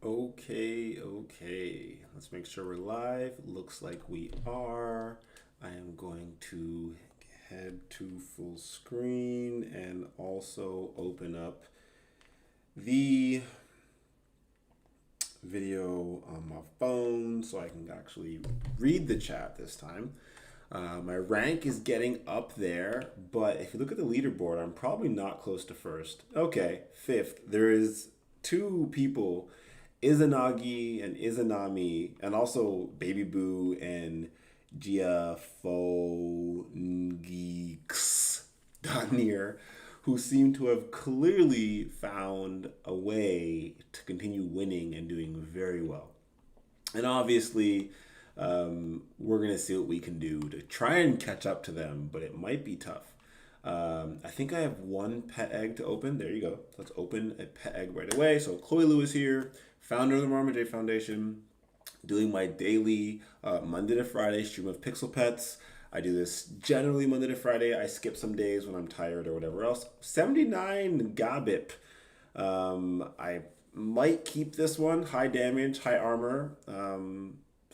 Okay. Let's make sure we're live. Looks like we are. I am going to head to full screen and also open up the video on my phone so I can actually read the chat this time. My rank is getting up there, but if you look at the leaderboard, I'm probably not close to first. Okay, fifth. There is two people, Izanagi and Izanami, and also Baby Boo and Giafongeeks Danir, who seem to have clearly found a way to continue winning and doing very well. And obviously, we're going to see what we can do to try and catch up to them, but it might be tough. I think I have one pet egg to open. There you go. Let's open a pet egg right away. So Chloe Lewis here, founder of the Marma Foundation, doing my daily Monday to Friday stream of PixelPets. I do this generally Monday to Friday. I skip some days when I'm tired or whatever else. 79 Gabip. I might keep this one. High damage, high armor,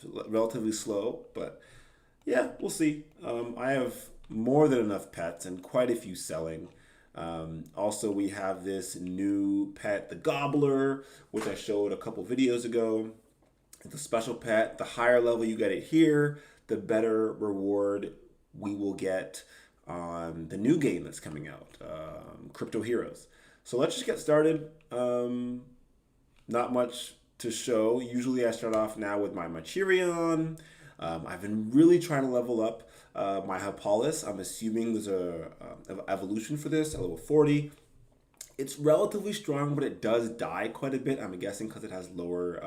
relatively slow, but yeah, we'll see. I have more than enough pets and quite a few selling. Also, we have this new pet, the Gobbler, which I showed a couple videos ago. It's a special pet. The higher level you get it here, the better reward we will get on the new game that's coming out, Crypto Heroes. So let's just get started. Not much to show. Usually I start off now with my Machirion. I've been really trying to level up my Hypolis. I'm assuming there's a evolution for this at level 40. It's relatively strong, but it does die quite a bit. I'm guessing because it has lower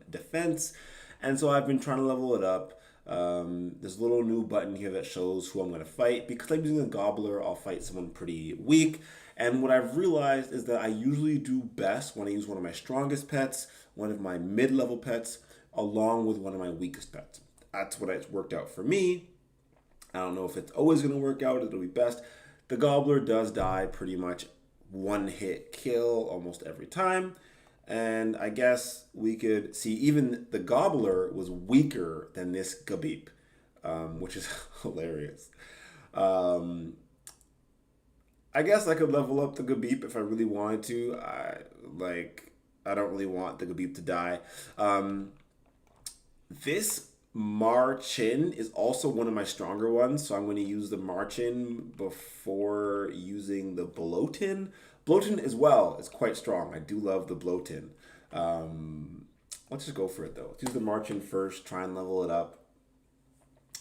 defense. And so I've been trying to level it up. There's a little new button here that shows who I'm going to fight. Because I'm using a Gobbler, I'll fight someone pretty weak. And what I've realized is that I usually do best when I use one of my strongest pets, one of my mid-level pets, along with one of my weakest pets. That's what it's worked out for me. I don't know if it's always going to work out. It'll be best. The Gobbler does die pretty much one hit kill almost every time. And I guess we could see even the Gobbler was weaker than this Gabip, which is hilarious. Um, I guess I could level up the Gabip if I really wanted to. I don't really want the Gabip to die. This Marchin is also one of my stronger ones, so I'm going to use the Marchin before using the Bloatin. Bloatin as well is quite strong. I do love the Bloatin. Let's just go for it though. Let's use the Marchin first, try and level it up.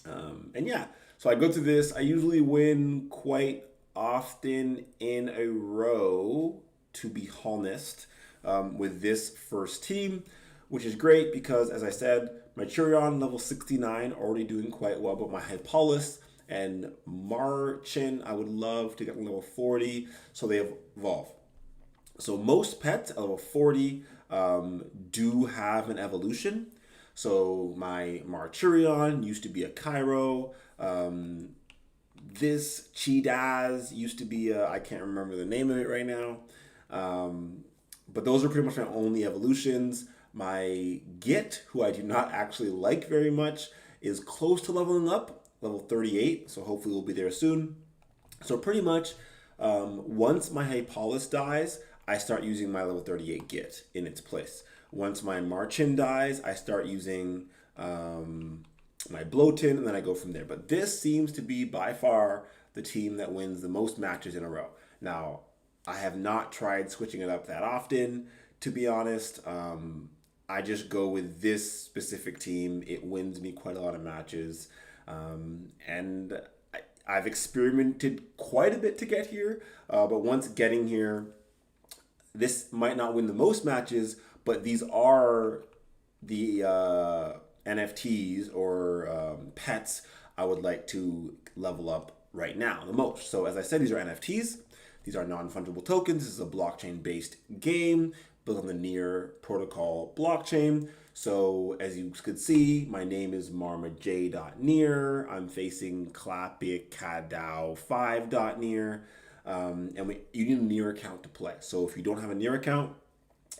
And yeah, so I go through this. I usually win quite often in a row, to be honest, with this first team, which is great because, as I said, my Churion level 69 already doing quite well, but my Hypolis and Marchin I would love to get level 40, so they evolve. So most pets at level 40 do have an evolution. So my Marchurion used to be a Cairo. This Chidaz used to be a, I can't remember the name of it right now. But those are pretty much my only evolutions. My Git, who I do not actually like very much, is close to leveling up, level 38. So hopefully we'll be there soon. So pretty much once my Hypolis dies, I start using my level 38 Git in its place. Once my Marchin dies, I start using my Bloatin, and then I go from there. But this seems to be by far the team that wins the most matches in a row. Now, I have not tried switching it up that often, to be honest. I just go with this specific team. It wins me quite a lot of matches. And I've experimented quite a bit to get here, but once getting here, this might not win the most matches, but these are the NFTs or pets I would like to level up right now the most. So as I said, these are NFTs. These are non-fungible tokens. This is a blockchain-based game built on the Near protocol blockchain. So as you could see, my name is marmaj.near. I'm facing clapicadao5.near. You need a Near account to play. So if you don't have a Near account,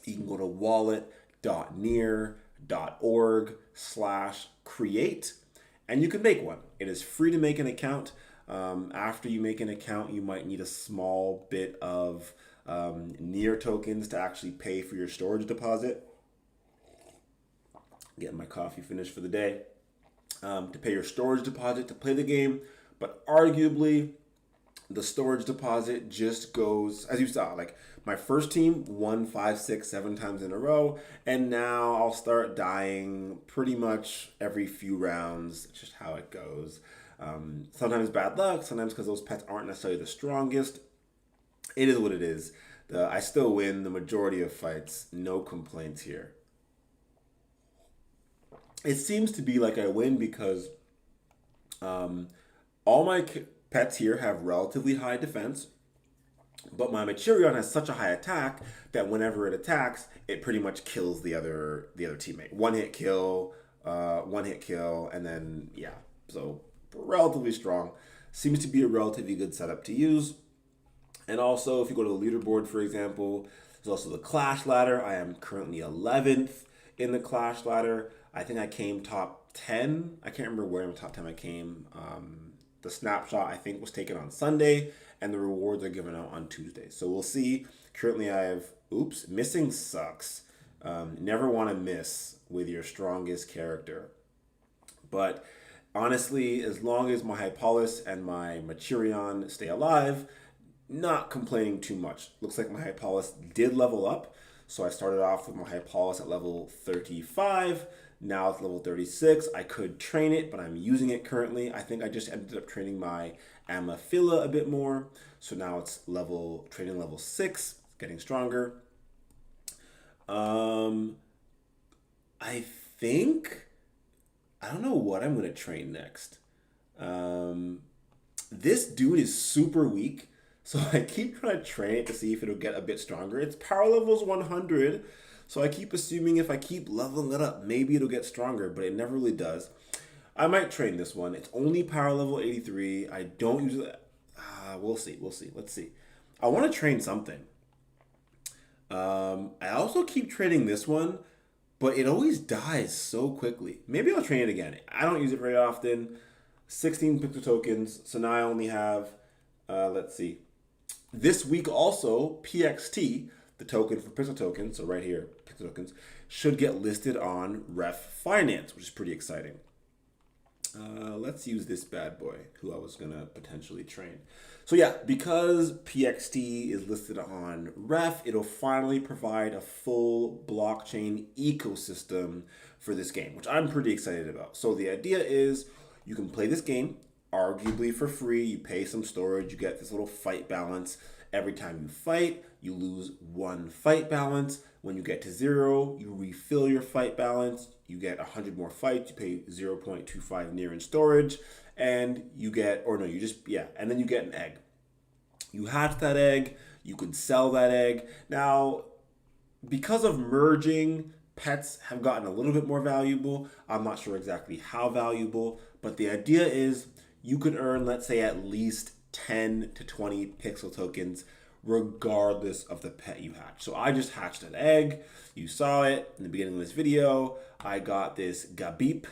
you can go to wallet.near.io near.org/create, and you can make one. It is free to make an account. After you make an account, you might need a small bit of near tokens to actually pay for your storage deposit. Getting my coffee finished for the day. To pay your storage deposit to play the game, but arguably the storage deposit just goes, as you saw, like my first team won 5, 6, 7 times in a row, and now I'll start dying pretty much every few rounds. It's just how it goes. Sometimes bad luck, sometimes because those pets aren't necessarily the strongest. It is what it is. I still win the majority of fights, no complaints here. It seems to be like I win because all my pets here have relatively high defense, but my Machirion has such a high attack that whenever it attacks, it pretty much kills the other teammate. One hit kill, and then yeah. So relatively strong. Seems to be a relatively good setup to use. And also, if you go to the leaderboard, for example, there's also the Clash ladder. I am currently 11th in the Clash ladder. I think I came top 10. I can't remember where in the top 10 I came. The snapshot, I think, was taken on Sunday, and the rewards are given out on Tuesday. So we'll see. Currently, I have, missing sucks. Never want to miss with your strongest character. But honestly, as long as my Hypolis and my Machirion stay alive, not complaining too much. Looks like my Hypolis did level up. So I started off with my Hypolis at level 35. Now it's level 36. I could train it, but I'm using it currently. I think I just ended up training my Ammophila a bit more. So now it's training level 6, getting stronger. I don't know what I'm going to train next. This dude is super weak. So I keep trying to train it to see if it'll get a bit stronger. Its power level is 100. So I keep assuming if I keep leveling it up, maybe it'll get stronger, but it never really does. I might train this one. It's only power level 83. I don't usually... We'll see. Let's see. I want to train something. I also keep training this one, but it always dies so quickly. Maybe I'll train it again. I don't use it very often. 16 pixel tokens. So now I only have... let's see. This week also, PXT, the token for pixel tokens, so right here, pixel tokens, should get listed on Ref Finance, which is pretty exciting. Let's use this bad boy, who I was going to potentially train. So yeah, because PXT is listed on Ref, it'll finally provide a full blockchain ecosystem for this game, which I'm pretty excited about. So the idea is you can play this game, arguably for free. You pay some storage, you get this little fight balance. Every time you fight, you lose 1 fight balance. When you get to 0, you refill your fight balance. You get 100 more fights. You pay 0.25 near in storage, and you get, and then you get an egg. You hatch that egg. You could sell that egg. Now, because of merging, pets have gotten a little bit more valuable. I'm not sure exactly how valuable, but the idea is you could earn, let's say, at least 10 to 20 pixel tokens regardless of the pet you hatch. So I just hatched an egg. You saw it in the beginning of this video. I got this Gabeep,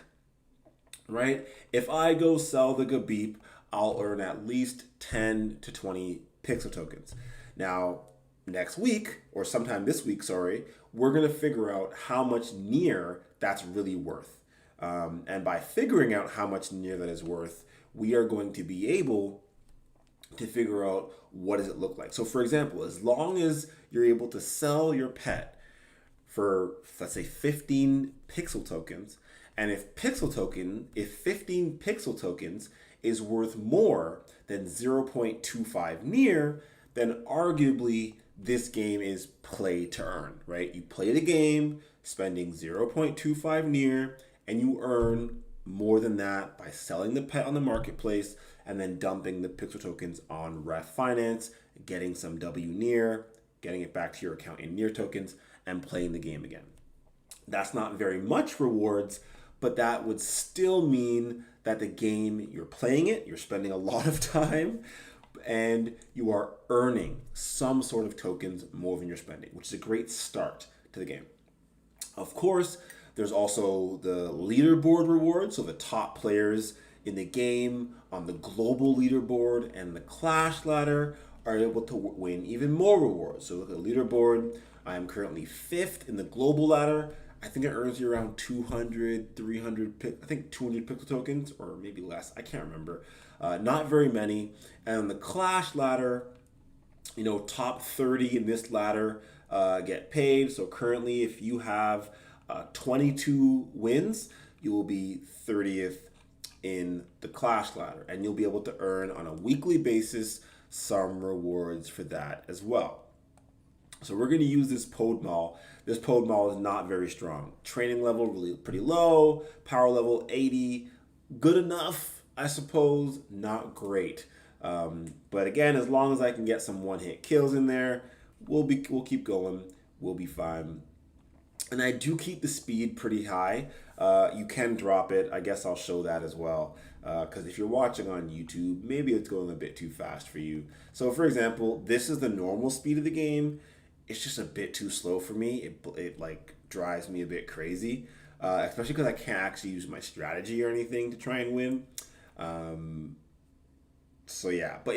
right? If I go sell the Gabeep, I'll earn at least 10 to 20 pixel tokens. Now, next week, or sometime this week, we're going to figure out how much near that's really worth. And by figuring out how much near that is worth, we are going to be able to figure out what does it look like. So for example, as long as you're able to sell your pet for, let's say, 15 pixel tokens, and if 15 pixel tokens is worth more than 0.25 near, then arguably this game is play to earn, right? You play the game spending 0.25 near, and you earn more than that by selling the pet on the marketplace and then dumping the pixel tokens on Ref Finance, getting some W near, getting it back to your account in near tokens, and playing the game again. That's not very much rewards, but that would still mean that the game, you're playing it, you're spending a lot of time, and you are earning some sort of tokens more than you're spending, which is a great start to the game. Of course, there's also the leaderboard rewards, so the top players in the game on the global leaderboard and the clash ladder are able to win even more rewards. So look at the leaderboard. I am currently fifth in the global ladder. I think it earns you around 200, 300, I think 200 pixel tokens, or maybe less. I can't remember. Not very many. And on the clash ladder, top 30 in this ladder get paid. So currently, if you have 22 wins, you will be 30th in the clash ladder, and you'll be able to earn on a weekly basis some rewards for that as well. So we're going to use this pod mall. This pod mall is not very strong. Training level really pretty low. Power level 80, good enough, I suppose. Not great. But again, as long as I can get some one-hit kills in there, we'll keep going. We'll be fine. And I do keep the speed pretty high. You can drop it. I guess I'll show that as well. Because if you're watching on YouTube, maybe it's going a bit too fast for you. So for example, this is the normal speed of the game. It's just a bit too slow for me. It like drives me a bit crazy, especially because I can't actually use my strategy or anything to try and win. So yeah, but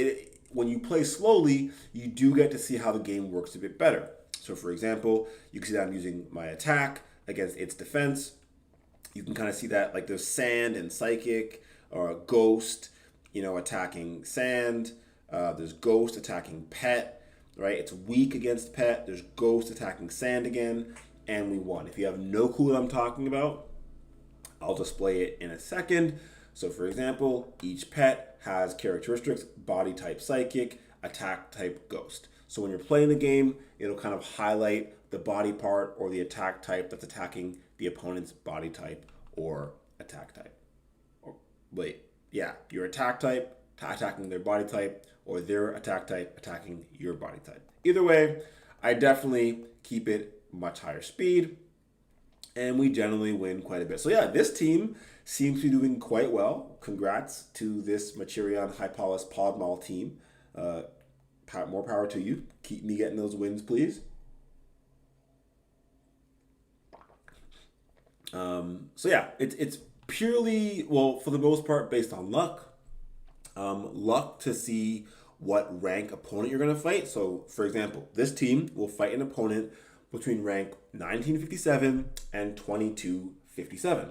when you play slowly, you do get to see how the game works a bit better. So for example, you can see that I'm using my attack against its defense. You can kind of see that like there's sand and psychic, or a ghost, attacking sand. There's ghost attacking pet, right? It's weak against pet. There's ghost attacking sand again, and we won. If you have no clue what I'm talking about, I'll display it in a second. So for example, each pet has characteristics: body type psychic, attack type ghost. So when you're playing the game, it'll kind of highlight the body part or the attack type that's attacking the opponent's body type or attack type. Your attack type attacking their body type, or their attack type attacking your body type. Either way, I definitely keep it much higher speed, and we generally win quite a bit. So yeah, this team seems to be doing quite well. Congrats to this Materion Hypalis Podmall team. More power to you. Keep me getting those wins, please. So yeah, it's purely, well, for the most part, based on luck. Luck to see what rank opponent you're going to fight. So, for example, this team will fight an opponent between rank 1957 and 2257.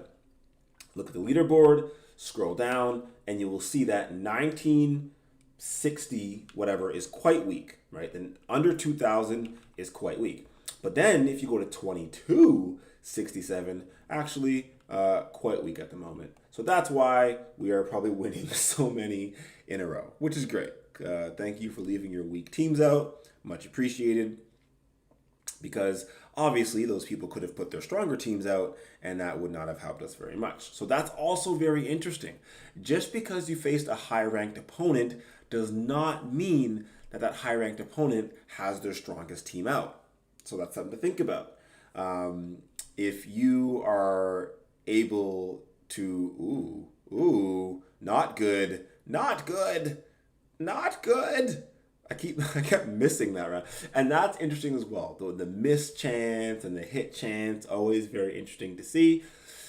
Look at the leaderboard, scroll down, and you will see that 1960 whatever is quite weak, right? Then under 2000 is quite weak. But then if you go to 2267, actually quite weak at the moment. So that's why we are probably winning so many in a row, which is great. Thank you for leaving your weak teams out. Much appreciated. Because obviously those people could have put their stronger teams out, and that would not have helped us very much. So that's also very interesting. Just because you faced a high-ranked opponent does not mean that that high-ranked opponent has their strongest team out. So that's something to think about. If you are able to, not good. I kept missing that, right? And that's interesting as well. The miss chance and the hit chance, always very interesting to see.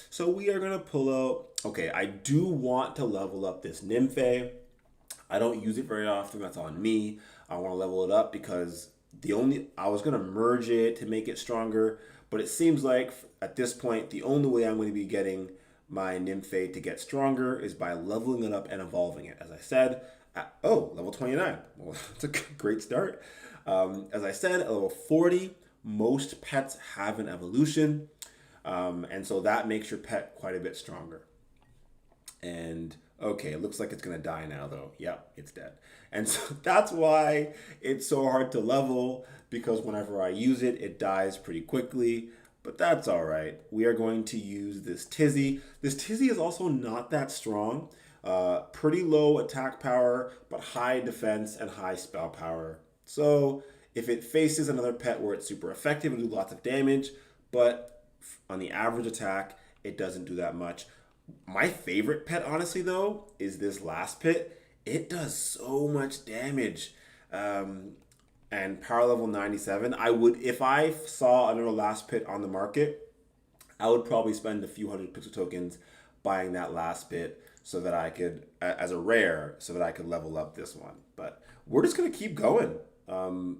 So we are going to pull out, okay, I do want to level up this Nymphe. I don't use it very often. That's on me. I want to level it up because I was going to merge it to make it stronger, but it seems like at this point, the only way I'm going to be getting my Nymphe to get stronger is by leveling it up and evolving it. As I said, level 29. Well, that's a great start. As I said, at level 40, most pets have an evolution. And so that makes your pet quite a bit stronger. And okay, it looks like it's going to die now though. Yep, it's dead. And so that's why it's so hard to level, because whenever I use it, it dies pretty quickly. But that's all right. We are going to use this Tizzy. This Tizzy is also not that strong. Pretty low attack power, but high defense and high spell power. So if it faces another pet where it's super effective, it'll do lots of damage. But on the average attack, it doesn't do that much. My favorite pet, honestly, though, is this last pit. It does so much damage. And power level 97, if I saw another last pit on the market I would probably spend a few hundred pixel tokens buying that last bit so that I could, as a rare, so that I could level up this one. But we're just gonna keep going.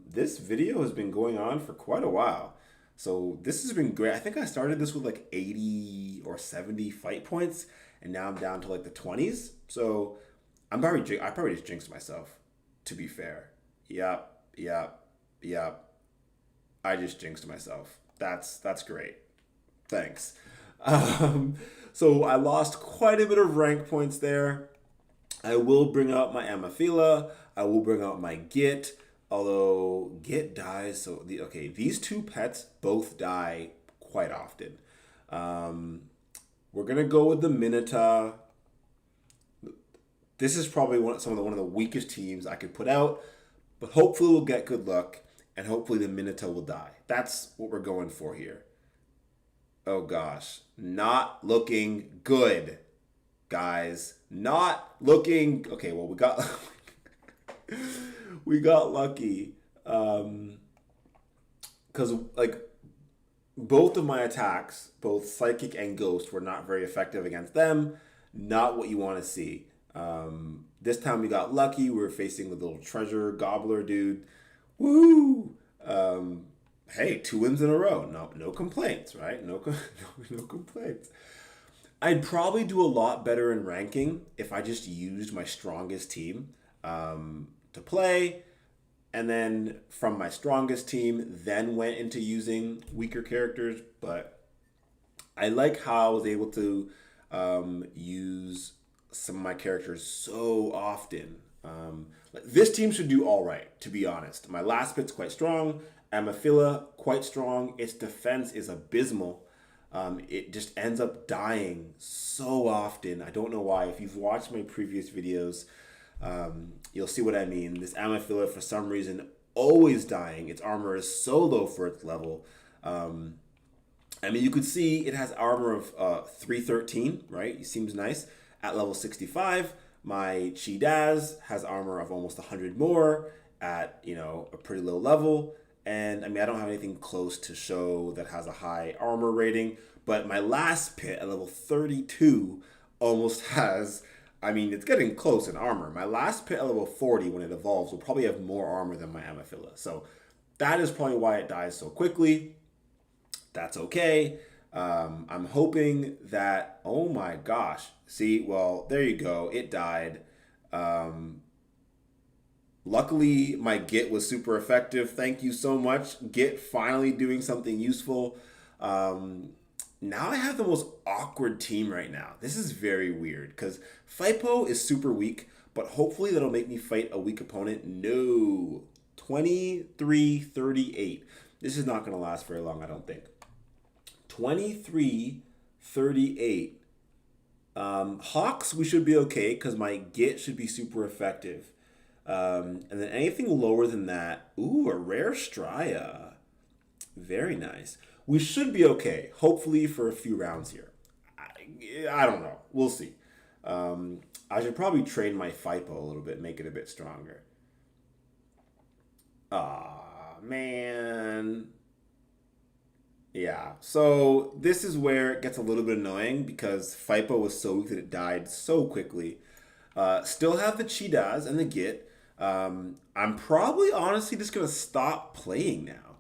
This video has been going on for quite a while. So this has been great. I think I started this with like 80 or 70 fight points, and now I'm down to like the 20s. So I probably just jinxed myself, to be fair. Yep, yep, yep. I just jinxed myself. That's great. Thanks. Um, so I lost quite a bit of rank points there. I will bring out my Amophila. I will bring out my Git. Although Git dies, so these two pets both die quite often. We're gonna go with the Minota. This is probably one of the weakest teams I could put out, but hopefully we'll get good luck, and hopefully the Minota will die. That's what we're going for here. Oh gosh, not looking good, guys. Not looking. Okay, well we got lucky, because like both of my attacks, both Psychic and Ghost, were not very effective against them. Not what you want to see. This time we got lucky. We were facing the little treasure gobbler dude. Woo! Hey, 2 wins in a row. No complaints, right? No complaints. I'd probably do a lot better in ranking if I just used my strongest team to play, and then from my strongest team, then went into using weaker characters. But I like how I was able to use some of my characters so often. This team should do all right, to be honest. My last bit's quite strong. Amophila, quite strong. Its defense is abysmal. It just ends up dying so often. I don't know why. If you've watched my previous videos, you'll see what I mean. This Amophila, for some reason, always dying. Its armor is so low for its level. I mean, you could see it has armor of 313, right? It seems nice. At level 65, my Chidaz has armor of almost 100 more at, a pretty low level. And I mean, I don't have anything close to show that has a high armor rating, but my last pit at level 32 almost has, I mean, it's getting close in armor. My last pit at level 40, when it evolves, will probably have more armor than my Amophila. So that is probably why it dies so quickly. That's okay. I'm hoping that, oh my gosh. See, well, there you go. It died. Luckily, my Git was super effective. Thank you so much. Git finally doing something useful. Now I have the most awkward team right now. This is very weird because Fipo is super weak, but hopefully that'll make me fight a weak opponent. No. 23-38. This is not going to last very long, I don't think. 23-38. Hawks, we should be okay because my Git should be super effective. And then anything lower than that, ooh, a rare Strya. Very nice. We should be okay, hopefully, for a few rounds here. I don't know. We'll see. I should probably train my Fipo a little bit, make it a bit stronger. Aw, man. Yeah, so this is where it gets a little bit annoying because Fipo was so weak that it died so quickly. Still have the Chidaz and the Git. I'm probably honestly just going to stop playing now.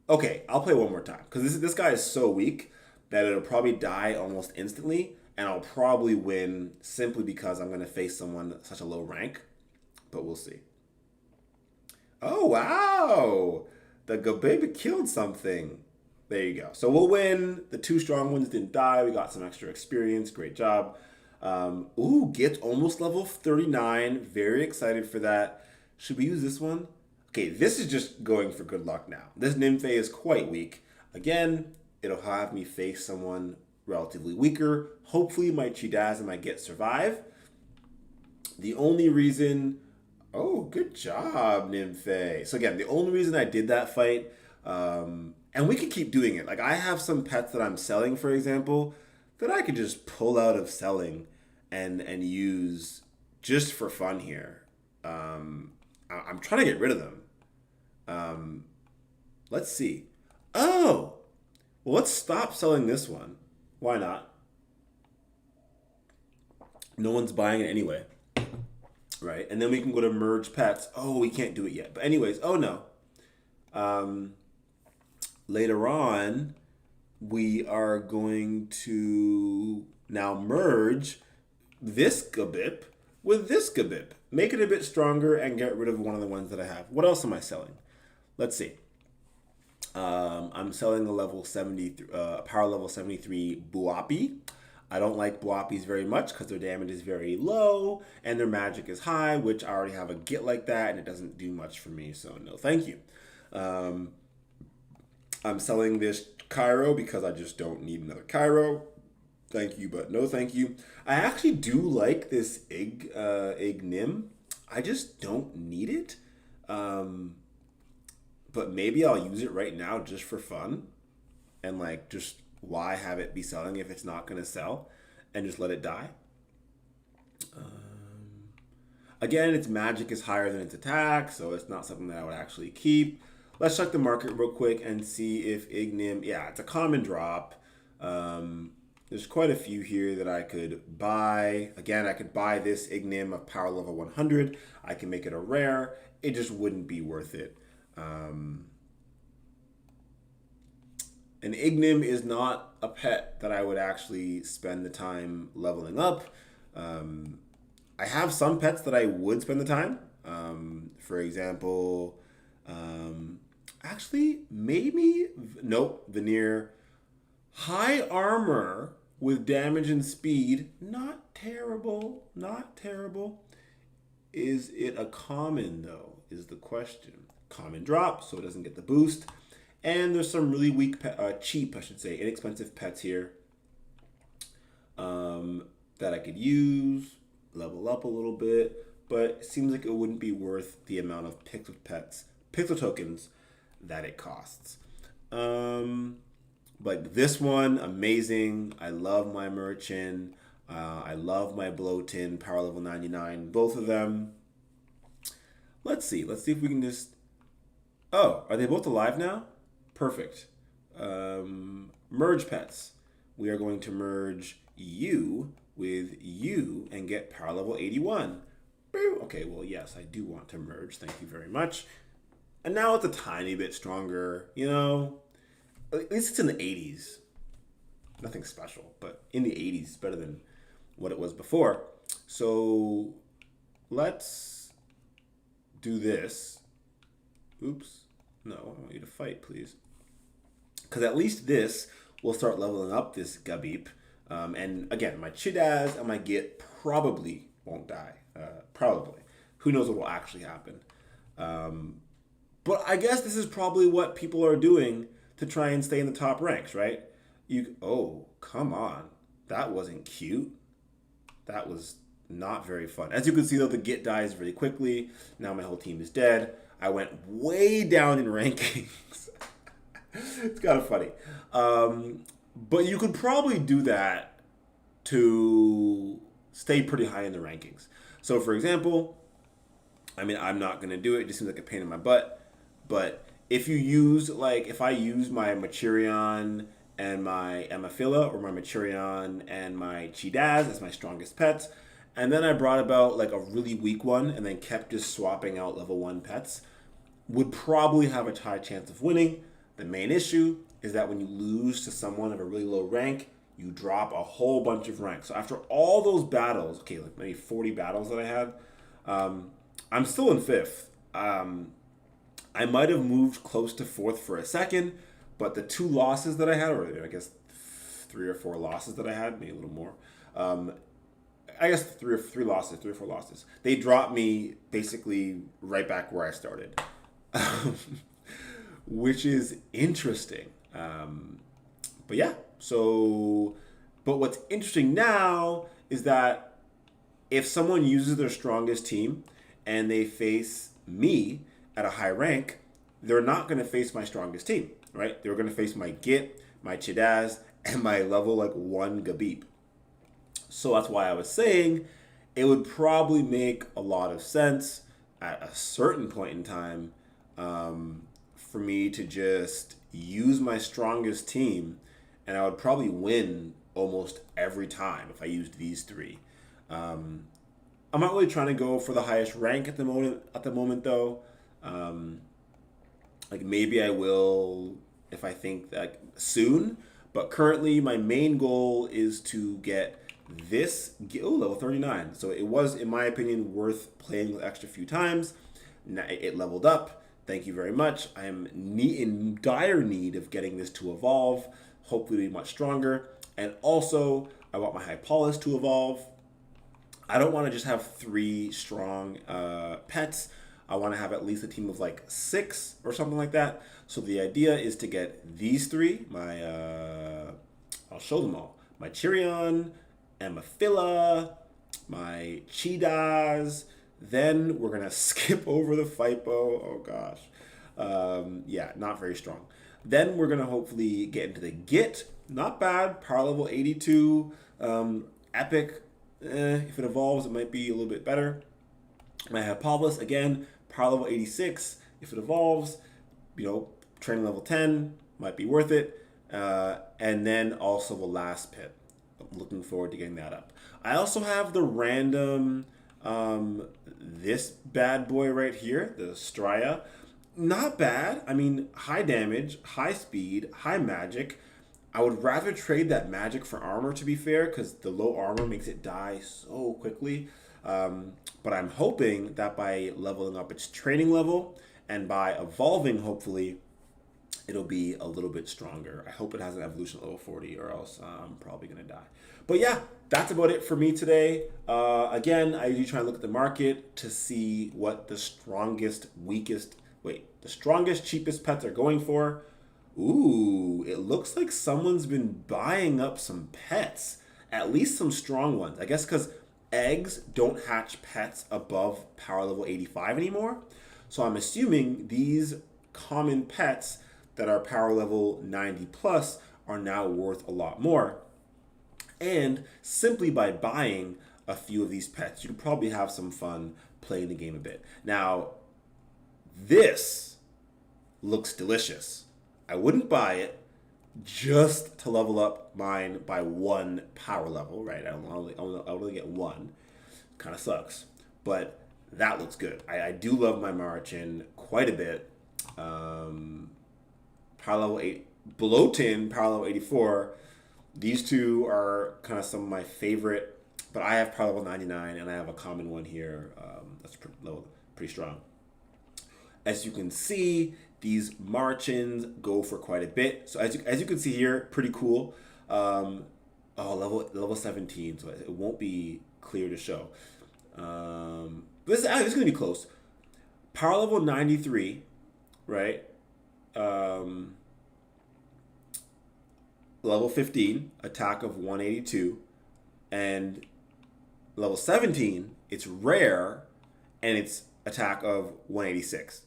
Okay, I'll play one more time because this guy is so weak that it'll probably die almost instantly, and I'll probably win simply because I'm going to face someone such a low rank, but we'll see. Oh, wow! The Gabeba killed something. There you go. So we'll win. The 2 strong ones didn't die. We got some extra experience. Great job. Ooh, Git almost level 39. Very excited for that. Should we use this one? Okay, this is just going for good luck now. This Nymphe is quite weak. Again, it'll have me face someone relatively weaker. Hopefully my Chidaz and my Git survive. The only reason... Oh, good job, Nymphe. So again, the only reason I did that fight, and we could keep doing it. Like I have some pets that I'm selling, for example, that I could just pull out of selling and use just for fun here. I'm trying to get rid of them. Let's see. Oh, Well, let's stop selling this one. Why not? No one's buying it anyway, right? And then we can go to merge pets. Oh, we can't do it yet. But anyways, oh no. Um, Later on, we are going to now merge this Gabip with this Gabip. Make it a bit stronger and get rid of one of the ones that I have. What else am I selling? Let's see. I'm selling a level 70, power level 73 Buapi. I don't like Buapis very much because their damage is very low and their magic is high, which I already have a Git like that and it doesn't do much for me, so no thank you. Um, I'm selling this Cairo because I just don't need another Cairo. Thank you, but no thank you. I actually do like this Ig Nim. I just don't need it. But maybe I'll use it right now just for fun. And like, just why have it be selling if it's not going to sell? And just let it die. Again, its magic is higher than its attack, so it's not something that I would actually keep. Let's check the market real quick and see if Ignim, yeah, it's a common drop. There's quite a few here that I could buy. Again, I could buy this Ignim of power level 100. I can make it a rare. It just wouldn't be worth it. An Ignim is not a pet that I would actually spend the time leveling up. I have some pets that I would spend the time. For example, actually, maybe, nope, Veneer. High armor with damage and speed, not terrible, not terrible. Is it a common, though, is the question. Common drop, so it doesn't get the boost. And there's some really weak, cheap, I should say, inexpensive pets here that I could use, level up a little bit, but it seems like it wouldn't be worth the amount of pixel tokens that it costs. Like this one, amazing. I love my Merchant. I love my Bloatin, power level 99. Both of them. Let's see. Let's see if we can just... Oh, are they both alive now? Perfect. Merge pets. We are going to merge you with you and get power level 81. Okay, well, yes, I do want to merge. Thank you very much. And now it's a tiny bit stronger, you know. At least it's in the 80s. Nothing special, but in the 80s, it's better than what it was before. So let's do this. Oops. No, I want you to fight, please. Because at least this will start leveling up this Gabip. And again, my Chidaz and my Git probably won't die. Probably. Who knows what will actually happen. But I guess this is probably what people are doing to try and stay in the top ranks, right? Oh, come on. That wasn't cute. That was not very fun. As you can see, though, the Git dies really quickly. Now my whole team is dead. I went way down in rankings. It's kind of funny. But you could probably do that to stay pretty high in the rankings. So, for example, I mean, I'm not going to do it. It just seems like a pain in my butt. But if you use, like, if I use my Machirion and my Amaphila, or my Machirion and my Chidaz as my strongest pets, and then I brought about, like, a really weak one and then kept just swapping out level 1 pets, would probably have a high chance of winning. The main issue is that when you lose to someone of a really low rank, you drop a whole bunch of ranks. So after all those battles, okay, like maybe 40 battles that I had, I'm still in 5th. I might have moved close to 4th for a second, but the 2 losses that I had, or I guess 3 or 4 losses that I had, maybe a little more, I guess 3 or 4 losses, they dropped me basically right back where I started, which is interesting. But yeah, so, but what's interesting now is that if someone uses their strongest team and they face me at a high rank, they're not going to face my strongest team, right? They're going to face my Git, my Chidaz, and my level like 1 Gabip. So that's why I was saying it would probably make a lot of sense at a certain point in time for me to just use my strongest team, and I would probably win almost every time if I used these three. Um, I'm not really trying to go for the highest rank at the moment. At the moment, though, um, like maybe I will if I think that soon. But currently, my main goal is to get this level 39. So it was, in my opinion, worth playing the extra few times. Now it leveled up. Thank you very much. I am in dire need of getting this to evolve. Hopefully, be much stronger. And also, I want my Hypolis to evolve. I don't want to just have three strong pets. I want to have at least a team of like six or something like that. So the idea is to get these three. I'll show them all. My Chirion, Amaphila, my Cheetahs. Then we're gonna skip over the Fipo. Oh gosh, yeah, not very strong. Then we're gonna hopefully get into the Git. Not bad. Power level 82. Epic. If it evolves, it might be a little bit better. My Hypolis, again, power level 86. If it evolves, training level 10 might be worth it. And then also the last pit. I'm looking forward to getting that up. I also have the random, this bad boy right here, the Strya. Not bad. I mean, high damage, high speed, high magic. I would rather trade that magic for armor, to be fair, because the low armor makes it die so quickly. But I'm hoping that by leveling up its training level and by evolving, hopefully, it'll be a little bit stronger. I hope it has an evolution level 40, or else I'm probably going to die. But yeah, that's about it for me today. Again, I usually try and look at the market to see what the strongest, cheapest pets are going for. Ooh, it looks like someone's been buying up some pets, at least some strong ones. I guess because eggs don't hatch pets above power level 85 anymore. So I'm assuming these common pets that are power level 90 plus are now worth a lot more. And simply by buying a few of these pets, you can probably have some fun playing the game a bit. Now, this looks delicious. I wouldn't buy it just to level up mine by one power level, right? I only get one. Kind of sucks. But that looks good. I do love my Marchin quite a bit. Power level 8, below 10, power level 84. These two are kind of some of my favorite. But I have power level 99, and I have a common one here that's pretty strong. As you can see, these Marchins go for quite a bit. So as you can see here, pretty cool. Level 17, so it won't be clear to show. This is going to be close. Power level 93, right? Level 15, attack of 182, and level 17, it's rare, and it's attack of 186.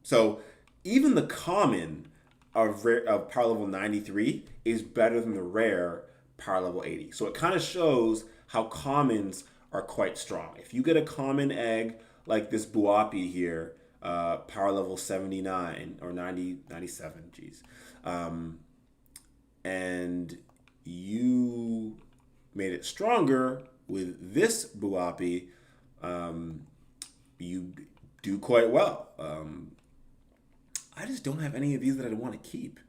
So even the common of power level 93 is better than the rare power level 80. So it kind of shows how commons are quite strong. If you get a common egg like this Buapi here, power level 79 or 90, 97, geez. And you made it stronger with this Buapi, you do quite well. I just don't have any of these that I want to keep.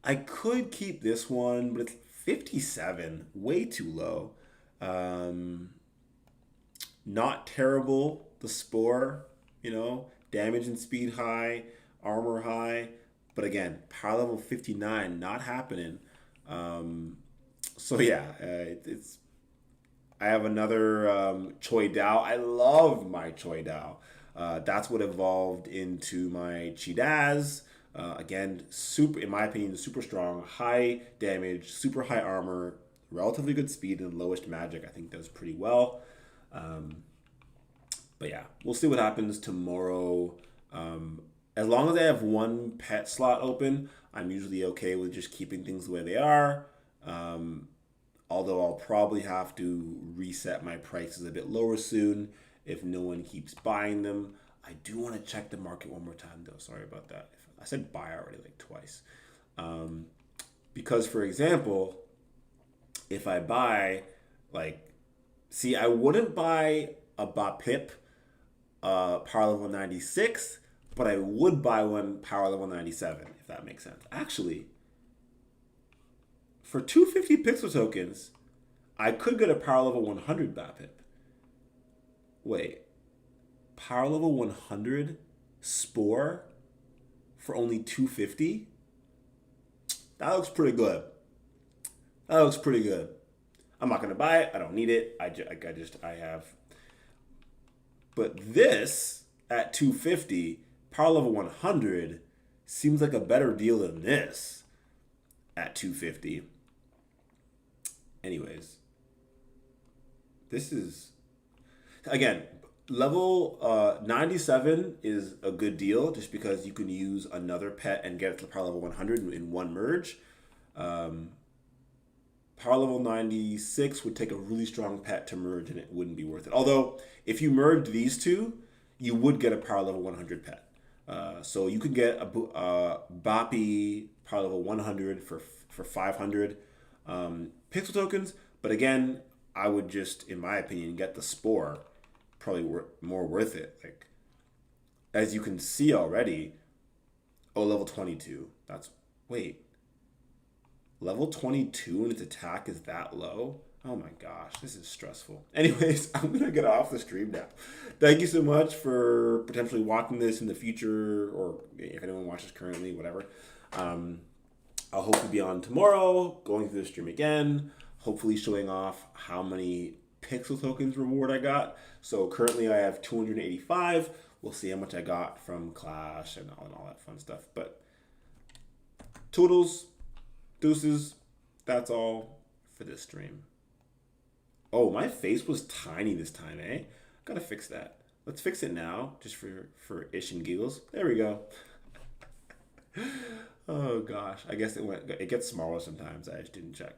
I could keep this one, but it's 57, way too low. Not terrible. The Spore, damage and speed high, armor high. But again, power level 59, not happening. So yeah, it's. I have another Choi Dao. I love my Choi Dao. That's what evolved into my Cheetahs. Again, in my opinion, super strong, high damage, super high armor, relatively good speed, and lowest magic. I think does pretty well. But yeah, we'll see what happens tomorrow. As long as I have one pet slot open, I'm usually okay with just keeping things the way they are. Although I'll probably have to reset my prices a bit lower soon if no one keeps buying them. I do want to check the market one more time, though. Sorry about that. I said buy already like twice. Because, for example, if I buy, like, see, I wouldn't buy a BAPIP power level 96, but I would buy one power level 97, if that makes sense. Actually, for 250 pixel tokens, I could get a power level 100 BAPIP. Wait, power level 100 Spore for only 250? That looks pretty good. That looks pretty good. I'm not gonna buy it. I don't need it. I have. But this at 250, power level 100 seems like a better deal than this at 250. Anyways, this is again level 97 is a good deal just because you can use another pet and get it to power level 100 in one merge. Power level 96 would take a really strong pet to merge and it wouldn't be worth it. Although, if you merged these two, you would get a power level 100 pet. So you could get a Boppy power level 100 for 500 pixel tokens. But again, I would just, in my opinion, get the Spore. Probably more worth it. Like, as you can see already, level 22. Wait. Level 22 and its attack is that low? Oh my gosh, this is stressful. Anyways, I'm going to get off the stream now. Thank you so much for potentially watching this in the future, or if anyone watches currently, whatever. I'll hopefully be on tomorrow, going through the stream again, hopefully showing off how many pixel tokens reward I got. So currently I have 285. We'll see how much I got from Clash and all that fun stuff. But toodles. Deuces, that's all for this stream. Oh, my face was tiny this time, eh? Gotta fix that. Let's fix it now, just for ish and giggles. There we go. Oh gosh, I guess it gets smaller sometimes. I just didn't check.